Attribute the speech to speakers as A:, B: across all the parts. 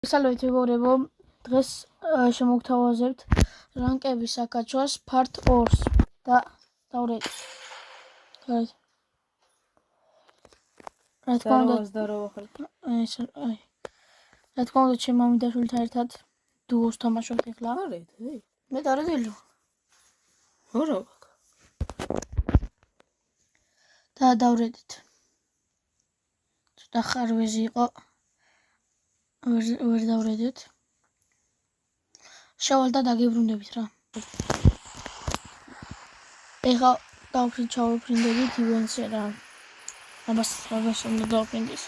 A: Salvete მეგობრებო, დღეს შემოგთავაზებთ რანკების აკაჩვას part 2-ს და დავრეთ. რა თქმა უნდა, ჩემ მამიდაშვილთან ერთად დუოს თამაშობთ ახლა. მე დავრედილი. და დავრედით. ცოტა ხარვეზი იყო. ვერ დავრედეთ. შევალ და დაგებრუნდებით რა. ეხლა ჩავუფრინდებით ივენტზე რა. აბას უნდა დავფრინდეს.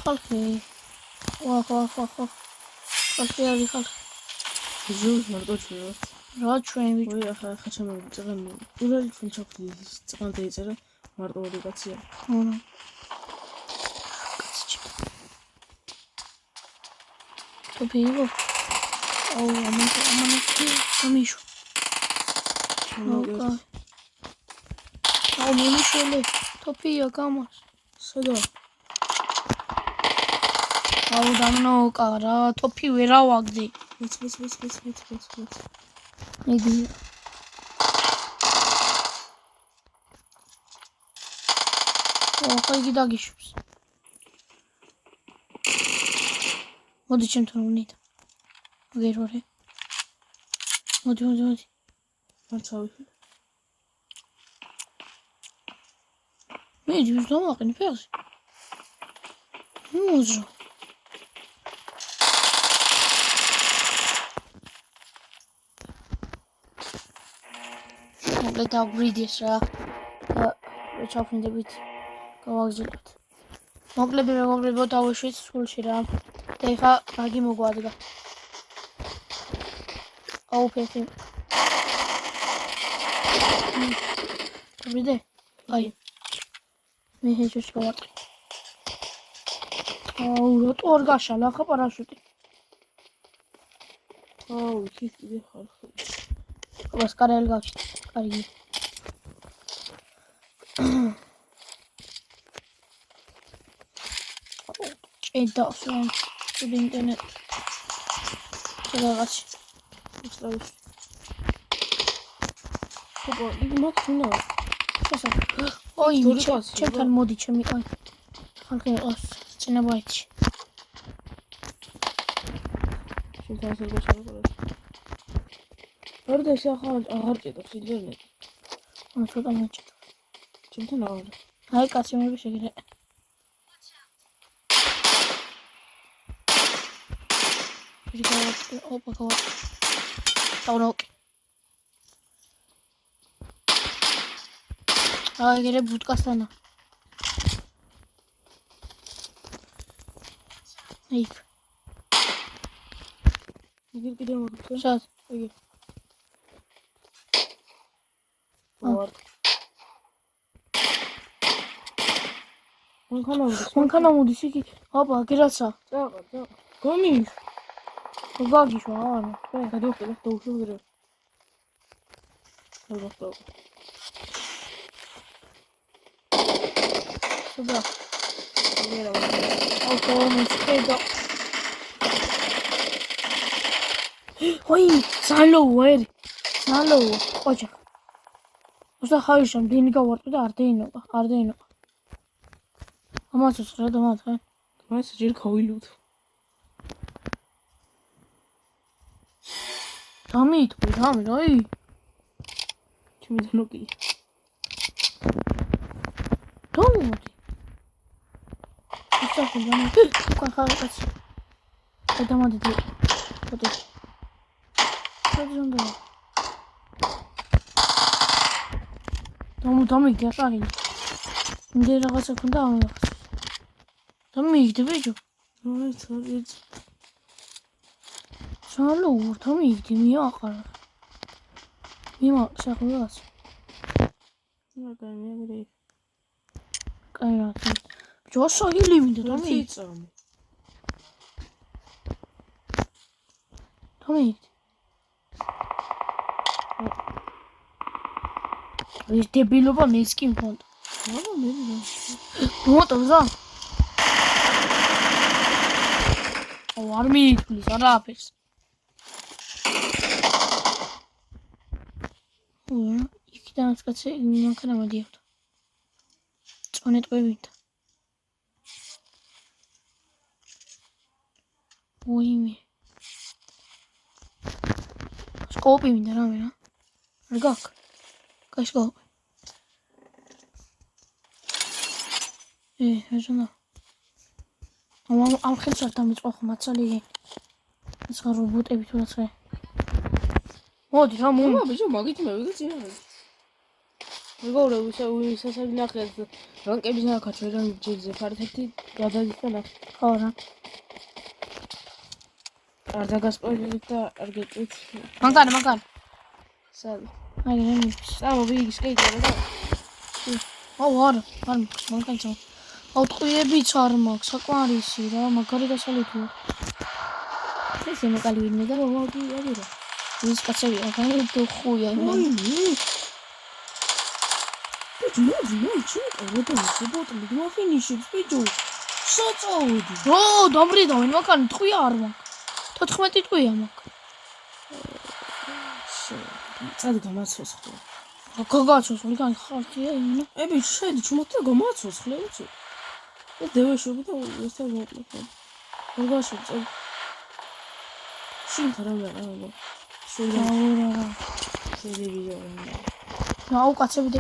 A: ხალხი
B: ჟუს მარტო ჩვენ
A: რა ჩვენ
B: ვი ახლა ჩამოვიწერე პირველი ჩვენ ჩავხდით წყალ დაიწერა მარტო ორი კაცია
A: ტოპიო ამან გამიშო მომიშოლე ტოპიო გამოს
B: სადა
A: დამნოკარა ტოპი ვერა ვაგდი
B: ვიც
A: მიდი იგი დაგიშობს მოდი ჩემთან უნით ვერორე მოდი
B: მარცავი
A: მიდი ვზდომაყინი ფეხი მუზო დაგვიდეს რა ჩავფრინდებით გავაგზავნოთ მოკლები მეგობრებო დავუშვით სკოლში რა და ეხა მაგი მოგვადგა აუ ფეხი დავრიდე აი მე ჰეჯოს გავარტყი აუ როტორ გაშალა ხა პარაშუტი
B: აუ ის ხალხი
A: აბას კარელი გავჩით კარგი ჭედავს რა ინტერნეტ რაღაც
B: ისლავი ოპა იგი მაქუნა
A: ოი ჩემთან მოდი ჩემი აი ხალხი ყავს წინაბაითში
B: შენ გაშალა ვარდა შეხარ აღარ ჭედავს ინტერნეტი
A: ცოტა მოჭედა
B: ჩემთან აღარ
A: აი კაცი მე შეგირე ოპა დავროკი აი გერე ბუტკასანა იქ
B: იგი კიდე მოხდა
A: შად
B: იგი
A: მანქანა მოდის იგი აბა გერაცა
B: წაყა გომიშ
A: გაგიშო არა
B: გადავხდა დაუშოვე გადავხდა
A: სუდა ავტომატიკა ой სალოვერი სალო ოჯახ უბრალოდ ხაიშამ დინი გავარტყი და არ დაინო ამასაც რა დამათხე
B: მას ჯერ ხავილუთ
A: დამიტყვი აი
B: ჩემი დანოკი
A: დამოდი ისე უკან ხალხს დამოდი ოდი საძონდა დამიგდი აშარი მე რაღაცა ქონდა ამიღეს დამიგდი ბიჭო
B: აი წავიდე
A: სალო დამიგდი მიაყარა მიმა შეხულას
B: მაგარი.
A: კაი რა. ჯოსო ილიმიდა თომი.
B: წამი.
A: თომი. ეს დებილობა მეც კი მქონდა.
B: აბა მე რა.
A: მოტოზე? არ მიიტყვის არაფერს. იქიდან კაცი მანქანა მოდიოდა. წონე ტყვევით. ოიმე. სკოპი მინდა რამე რა. არ გაქვს. კაშკოპი. ეჟანა. ამ ხელს არ დამიწყო ხომ მაცალი. ეს ხარ რობოტები თუ რა. მოდი რა მომა
B: ბიჭო მაგით მე ვიგეცი რა. მეგობრე ვისასები ნახეთ რანკების ნახათ ვერან ჯილზე ფართეთი გადადიხდა ნახე.
A: ხო რა.
B: არ დაგასპოილერეთ და არ გეტყვით.
A: მაგარი.
B: სად?
A: აი რა მიდის.
B: წამო ვიგი სკეიტერი და.
A: არ მაგარი. აუტყვიებიც არ მაქვს, საკვარისი რა, მაგარი დასალუთია. ეს ემაკალი ვინმე და რომაუდი აღირა. ის კაცები აღარ დუხუია იმან.
B: ბიჭო, ჩიკა, როტა მოფინიშებს ბიჭო. საწაუდი.
A: ო, დამბრიდავენ მაგარი ტყვია არ მაქვს. 14 ტყვია მაქვს.
B: წადი გამაცოს ხო.
A: გაგაცოს, ვიგან ხალხია იმენა.
B: ბიჭო, შედი ჩუმოთი და გამაცოს ხლე უცო. და დევეშობი და ესა მოკლე. გაგაშო წადი. შენ რა რა.
A: რა.
B: შედი ბიჭო.
A: აუ კაცები და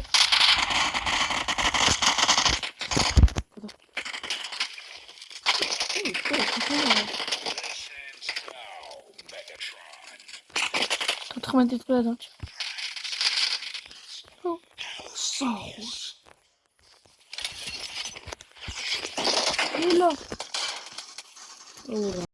A: თოთხმეტი ტყვია დამჭი.
B: საუს.
A: ილო.
B: ურა.